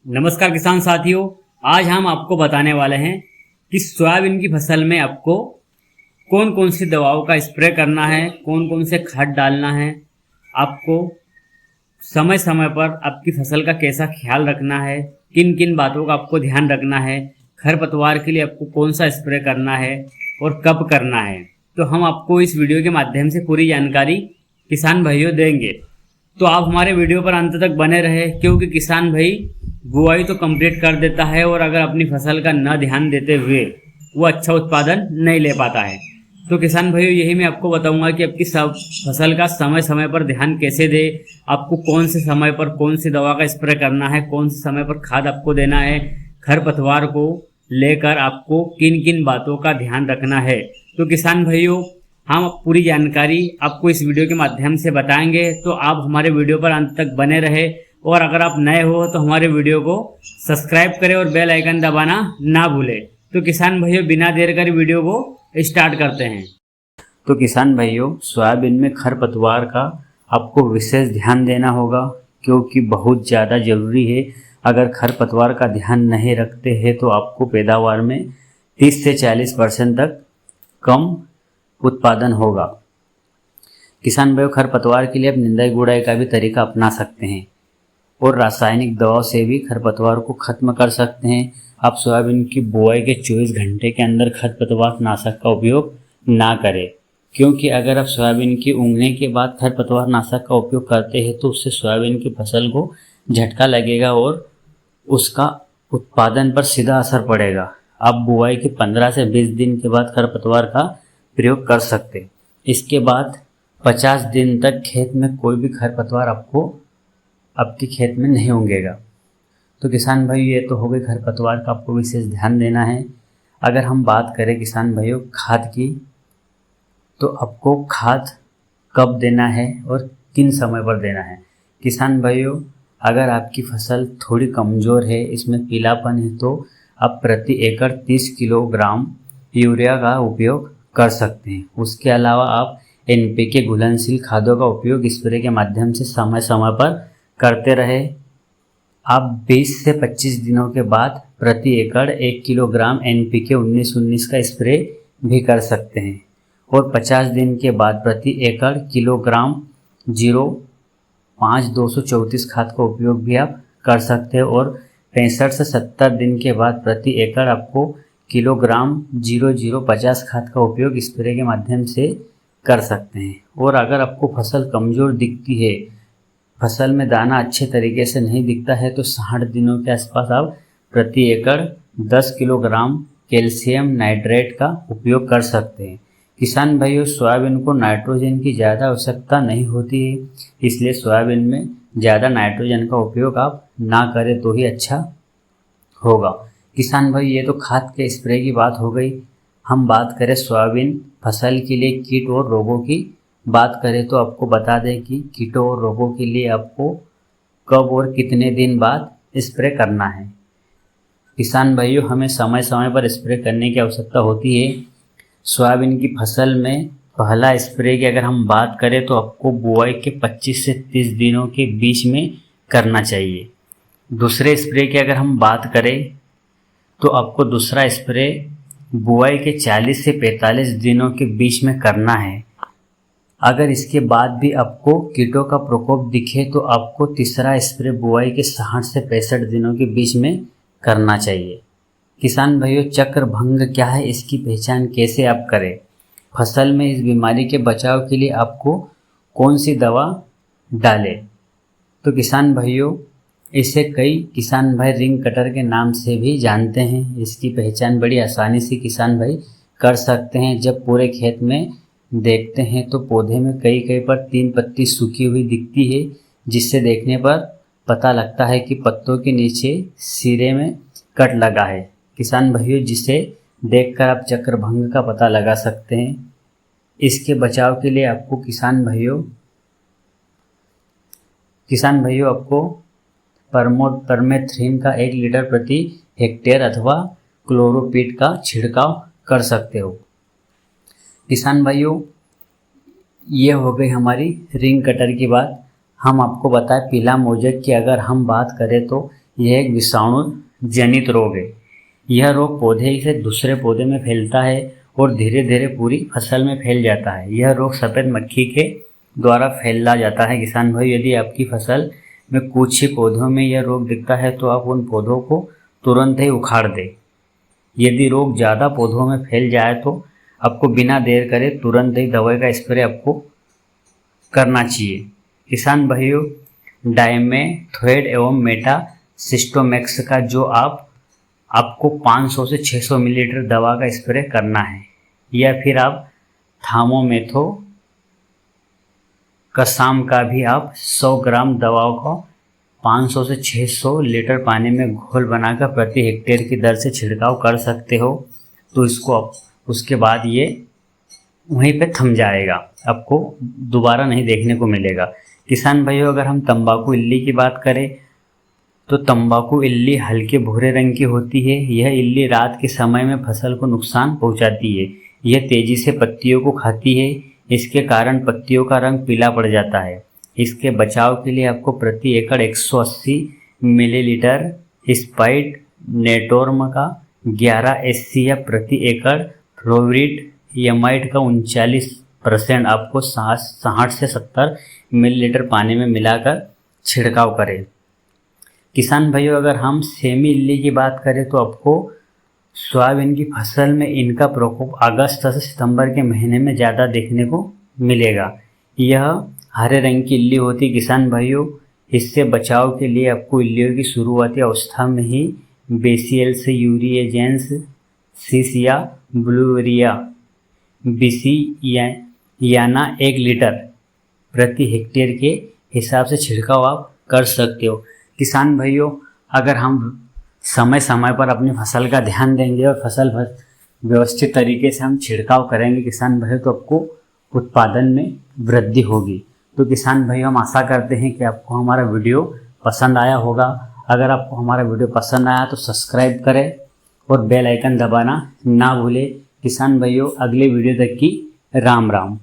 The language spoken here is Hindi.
नमस्कार किसान साथियों, आज हम आपको बताने वाले हैं कि सोयाबीन की फसल में आपको कौन कौन सी दवाओं का स्प्रे करना है, कौन कौन से खाद डालना है, आपको समय समय पर आपकी फसल का कैसा ख्याल रखना है, किन किन बातों का आपको ध्यान रखना है, खरपतवार के लिए आपको कौन सा स्प्रे करना है और कब करना है। तो हम आपको इस वीडियो के माध्यम से पूरी जानकारी किसान भाइयों देंगे। तो आप हमारे वीडियो पर अंत तक बने रहे, क्योंकि किसान भाई बुआई तो कंप्लीट कर देता है और अगर अपनी फसल का न ध्यान देते हुए वो अच्छा उत्पादन नहीं ले पाता है। तो किसान भाइयों, यही मैं आपको बताऊंगा कि आपकी सब फसल का समय समय पर ध्यान कैसे दे, आपको कौन से समय पर कौन सी दवा का स्प्रे करना है, कौन से समय पर खाद आपको देना है, खरपतवार को लेकर आपको किन किन बातों का ध्यान रखना है। तो किसान भाइयों, हम पूरी जानकारी आपको इस वीडियो के माध्यम से बताएंगे, तो आप हमारे वीडियो पर अंत तक बने रहे। और अगर आप नए हो तो हमारे वीडियो को सब्सक्राइब करें और बेल आइकन दबाना ना भूलें। तो किसान भाइयों, बिना देर कर वीडियो को स्टार्ट करते हैं। तो किसान भाइयों, सोयाबीन में खरपतवार का आपको विशेष ध्यान देना होगा, क्योंकि बहुत ज़्यादा ज़रूरी है। अगर खरपतवार का ध्यान नहीं रखते हैं तो आपको पैदावार में 30 से 40% तक कम उत्पादन होगा। किसान भाइयों, खरपतवार के लिए आप निंदाई गुड़ाई का भी तरीका अपना सकते हैं और रासायनिक दवाओं से भी खरपतवार को खत्म कर सकते हैं। आप सोयाबीन की बुआई के 24 घंटे के अंदर खरपतवार नाशक का उपयोग ना करें, क्योंकि अगर आप सोयाबीन की उगने के बाद खरपतवार नाशक का उपयोग करते हैं तो उससे सोयाबीन की फसल को झटका लगेगा और उसका उत्पादन पर सीधा असर पड़ेगा। आप बुआई के 15 से 20 दिन के बाद खरपतवार का प्रयोग कर सकते हैं। इसके बाद 50 दिन तक खेत में कोई भी खरपतवार आपके खेत में नहीं उगेगा। तो किसान भाई, ये तो हो गई खरपतवार का आपको विशेष ध्यान देना है। अगर हम बात करें किसान भाइयों खाद की, तो आपको खाद कब देना है और किन समय पर देना है। किसान भाइयों, अगर आपकी फसल थोड़ी कमज़ोर है, इसमें पीलापन है, तो आप प्रति एकड़ 30 किलोग्राम यूरिया का उपयोग कर सकते हैं। उसके अलावा आप NPK घुलनशील खादों का उपयोग स्प्रे के माध्यम से समय समय पर करते रहे। आप 20 से 25 दिनों के बाद प्रति एकड़ 1 किलोग्राम NPK 19-19 का स्प्रे भी कर सकते हैं और 50 दिन के बाद प्रति एकड़ किलोग्राम 0.5-234 खाद का उपयोग भी आप कर सकते हैं और 65 से 70 दिन के बाद प्रति एकड़ आपको किलोग्राम 0.050 खाद का उपयोग स्प्रे के माध्यम से कर सकते हैं। और अगर आपको फसल कमज़ोर दिखती है, फसल में दाना अच्छे तरीके से नहीं दिखता है, तो 60 दिनों के आसपास आप प्रति एकड़ 10 किलोग्राम कैल्शियम नाइट्रेट का उपयोग कर सकते हैं। किसान भाइयों, सोयाबीन को नाइट्रोजन की ज़्यादा आवश्यकता नहीं होती है, इसलिए सोयाबीन में ज़्यादा नाइट्रोजन का उपयोग आप ना करें तो ही अच्छा होगा। किसान भाई, ये तो खाद के स्प्रे की बात हो गई। हम बात करें सोयाबीन फसल के लिए कीट और रोगों की बात करें, तो आपको बता दें कि कीटों और रोगों के लिए आपको कब और कितने दिन बाद स्प्रे करना है। किसान भाइयों, हमें समय समय पर स्प्रे करने की आवश्यकता होती है। सोयाबीन की फसल में पहला स्प्रे की अगर हम बात करें तो आपको बुआई के 25 से 30 दिनों के बीच में करना चाहिए। दूसरे स्प्रे की अगर हम बात करें तो आपको दूसरा स्प्रे बुआई के 40 से 45 दिनों के बीच में करना है। अगर इसके बाद भी आपको कीटों का प्रकोप दिखे तो आपको तीसरा स्प्रे बुआई के 60 से 65 दिनों के बीच में करना चाहिए। किसान भाइयों, चक्र भंग क्या है, इसकी पहचान कैसे आप करें, फसल में इस बीमारी के बचाव के लिए आपको कौन सी दवा डालें। तो किसान भाइयों, इसे कई किसान भाई रिंग कटर के नाम से भी जानते हैं। इसकी पहचान बड़ी आसानी से किसान भाई कर सकते हैं। जब पूरे खेत में देखते हैं तो पौधे में कई कई पर 3 पत्ती सूखी हुई दिखती है, जिससे देखने पर पता लगता है कि पत्तों के नीचे सिरे में कट लगा है। किसान भाइयों, जिसे देखकर आप चक्रभंग का पता लगा सकते हैं। इसके बचाव के लिए आपको किसान भाइयों आपको परमेथ्रिन का 1 लीटर प्रति हेक्टेयर अथवा क्लोरोपिट का छिड़काव कर सकते हो। किसान भाइयों, ये हो गई हमारी रिंग कटर की बात। हम आपको बताएं पीला मोजेक की अगर हम बात करें तो यह एक विषाणु जनित रोग है। यह रोग पौधे से दूसरे पौधे में फैलता है और धीरे धीरे पूरी फसल में फैल जाता है। यह रोग सफ़ेद मक्खी के द्वारा फैला जाता है। किसान भाई, यदि आपकी फसल में कुछ ही पौधों में यह रोग दिखता है तो आप उन पौधों को तुरंत ही उखाड़ दें। यदि रोग ज़्यादा पौधों में फैल जाए तो आपको बिना देर करे तुरंत ही दवाई का स्प्रे आपको करना चाहिए। किसान भाइयों, डाइमेथोएट एवं मेटासिस्टोमैक्स का जो आपको 500 से 600 मिलीलीटर दवा का स्प्रे करना है, या फिर आप थामोमेथो कसाम का भी आप 100 ग्राम दवाओं को 500 से 600 लीटर पानी में घोल बनाकर प्रति हेक्टेयर की दर से छिड़काव कर सकते हो। तो इसको आप उसके बाद ये वहीं पे थम जाएगा, आपको दोबारा नहीं देखने को मिलेगा। किसान भाइयों, अगर हम तंबाकू इल्ली की बात करें तो तंबाकू इल्ली हल्के भूरे रंग की होती है। यह इल्ली रात के समय में फसल को नुकसान पहुंचाती है। यह तेजी से पत्तियों को खाती है। इसके कारण पत्तियों का रंग पीला पड़ जाता है। इसके बचाव के लिए आपको प्रति एकड़ 180 मिलीलीटर स्पाइट नेटोर्म का 11 SC या प्रति एकड़ फ्लोरिड यमाइट का 39% आपको 60 से 70 मिलीलीटर पानी में मिलाकर छिड़काव करें। किसान भाइयों, अगर हम सेमी इल्ली की बात करें तो आपको सोयाबीन की फसल में इनका प्रकोप अगस्त से सितंबर के महीने में ज़्यादा देखने को मिलेगा। यह हरे रंग की इल्ली होती है। किसान भाइयों, इससे बचाव के लिए आपको इल्लियों की शुरुआती अवस्था में ही बेसियल्स यूरिएजेंस सीसिया ब्लूवेरिया बीसी याना 1 लीटर प्रति हेक्टेयर के हिसाब से छिड़काव आप कर सकते हो। किसान भाइयों, अगर हम समय समय पर अपनी फसल का ध्यान देंगे और फसल व्यवस्थित तरीके से हम छिड़काव करेंगे किसान भाइयों, तो आपको उत्पादन में वृद्धि होगी। तो किसान भाइयों, हम आशा करते हैं कि आपको हमारा वीडियो पसंद आया होगा। अगर आपको हमारा वीडियो पसंद आया तो सब्सक्राइब करें और बेल आइकन दबाना ना भूलें। किसान भाइयों, अगले वीडियो तक की राम राम।